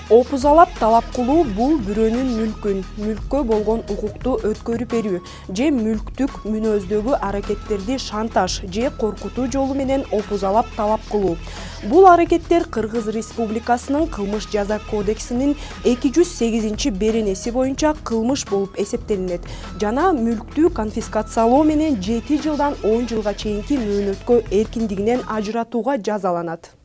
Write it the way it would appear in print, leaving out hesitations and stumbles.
Опузалап талап кылуу бул бирөөнүн мүлккө болгон укукту өткөрүп берүү же мүлктүк мүнөздөгү аракеттерди шантаж же коркутуу жолу менен опузалап талап кылуу. Бул аракеттер Кыргыз Республикасынын Кылмыш жаза кодексинин 208-беренеси боюнча кылмыш болуп эсептелинет жана мүлктү конфискациялоо менен 7 жылдан 10 жылга чейинки мөөнөткө эркиндигинен ажыратууга жазаланат.